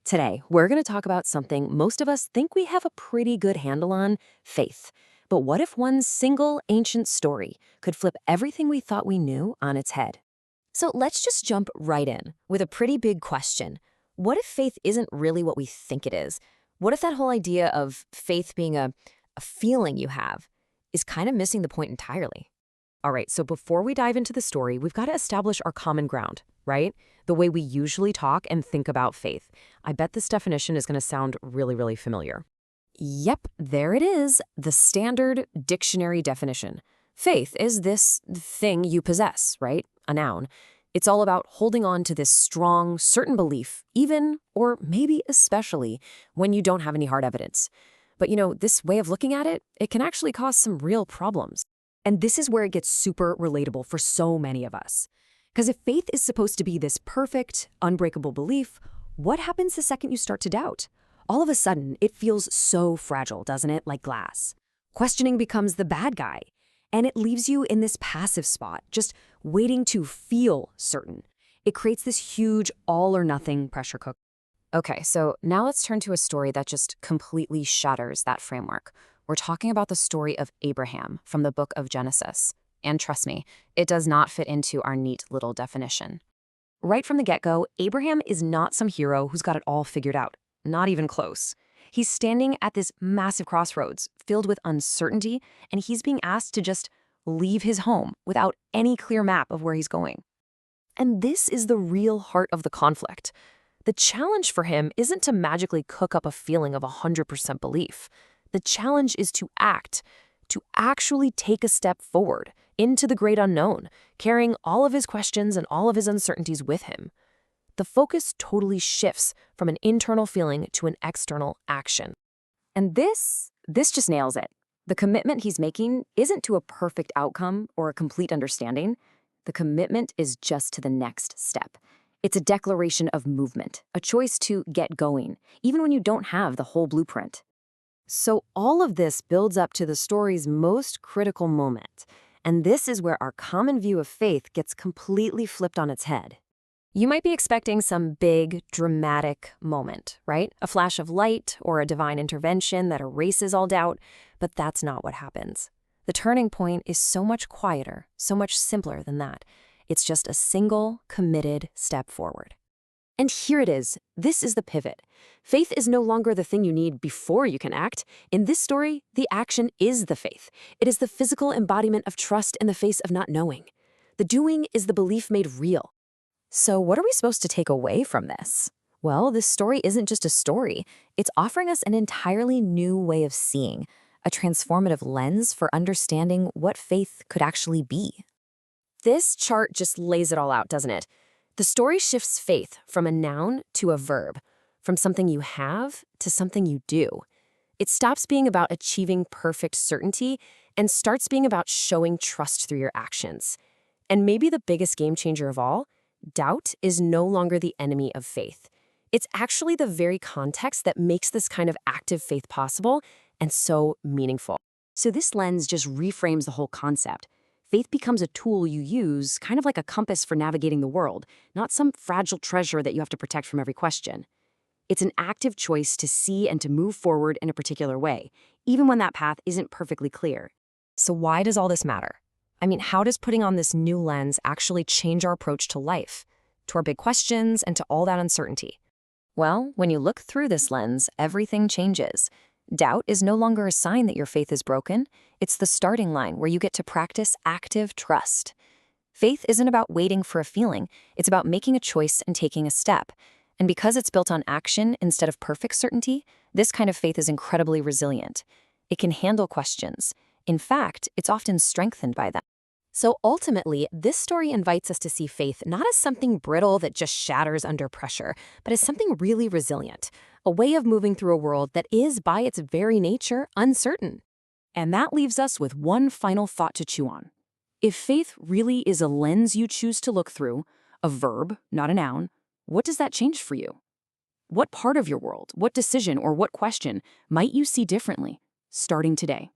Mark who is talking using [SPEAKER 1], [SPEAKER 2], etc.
[SPEAKER 1] Today, we're going to talk about something most of us think we have a pretty good handle on: faith. But what if one single ancient story could flip everything we thought we knew on its head? So let's just jump right in with a pretty big question. What if faith isn't really what we think it is? What if that whole idea of faith being a feeling you have is kind of missing the point entirely? All right, so before we dive into the story, we've got to establish our common ground, right? The way we usually talk and think about faith. I bet this definition is going to sound really, really familiar. Yep, there it is, the standard dictionary definition. Faith is this thing you possess, right? A noun. It's all about holding on to this strong, certain belief, even, or maybe especially, when you don't have any hard evidence. But this way of looking at it, it can actually cause some real problems. And this is where it gets super relatable for so many of us. Because if faith is supposed to be this perfect, unbreakable belief, what happens the second you start to doubt? All of a sudden, it feels so fragile, doesn't it, like glass? Questioning becomes the bad guy, and it leaves you in this passive spot, just waiting to feel certain. It creates this huge all-or-nothing pressure cooker. Okay, so now let's turn to a story that just completely shatters that framework. We're talking about the story of Abraham from the book of Genesis. And trust me, it does not fit into our neat little definition. Right from the get-go, Abraham is not some hero who's got it all figured out. Not even close. He's standing at this massive crossroads filled with uncertainty, and he's being asked to just leave his home without any clear map of where he's going. And this is the real heart of the conflict. The challenge for him isn't to magically cook up a feeling of 100% belief. The challenge is to act, to actually take a step forward into the great unknown, carrying all of his questions and all of his uncertainties with him. The focus totally shifts from an internal feeling to an external action. And this just nails it. The commitment he's making isn't to a perfect outcome or a complete understanding. The commitment is just to the next step. It's a declaration of movement, a choice to get going, even when you don't have the whole blueprint. So all of this builds up to the story's most critical moment. And this is where our common view of faith gets completely flipped on its head. You might be expecting some big, dramatic moment, right? A flash of light or a divine intervention that erases all doubt, but that's not what happens. The turning point is so much quieter, so much simpler than that. It's just a single, committed step forward. And here it is. This is the pivot. Faith is no longer the thing you need before you can act. In this story, the action is the faith. It is the physical embodiment of trust in the face of not knowing. The doing is the belief made real. So what are we supposed to take away from this? Well, this story isn't just a story. It's offering us an entirely new way of seeing, a transformative lens for understanding what faith could actually be. This chart just lays it all out, doesn't it? The story shifts faith from a noun to a verb, from something you have to something you do. It stops being about achieving perfect certainty and starts being about showing trust through your actions. And maybe the biggest game changer of all, doubt is no longer the enemy of faith. It's actually the very context that makes this kind of active faith possible and so meaningful. So this lens just reframes the whole concept. Faith becomes a tool you use, kind of like a compass for navigating the world, not some fragile treasure that you have to protect from every question. It's an active choice to see and to move forward in a particular way, even when that path isn't perfectly clear. So why does all this matter? I mean, how does putting on this new lens actually change our approach to life, to our big questions, and to all that uncertainty? Well, when you look through this lens, everything changes. Doubt is no longer a sign that your faith is broken. It's the starting line where you get to practice active trust. Faith isn't about waiting for a feeling. It's about making a choice and taking a step. And because it's built on action instead of perfect certainty, this kind of faith is incredibly resilient. It can handle questions. In fact, it's often strengthened by them. So ultimately, this story invites us to see faith not as something brittle that just shatters under pressure, but as something really resilient, a way of moving through a world that is, by its very nature, uncertain. And that leaves us with one final thought to chew on. If faith really is a lens you choose to look through, a verb, not a noun, what does that change for you? What part of your world, what decision, or what question might you see differently, starting today?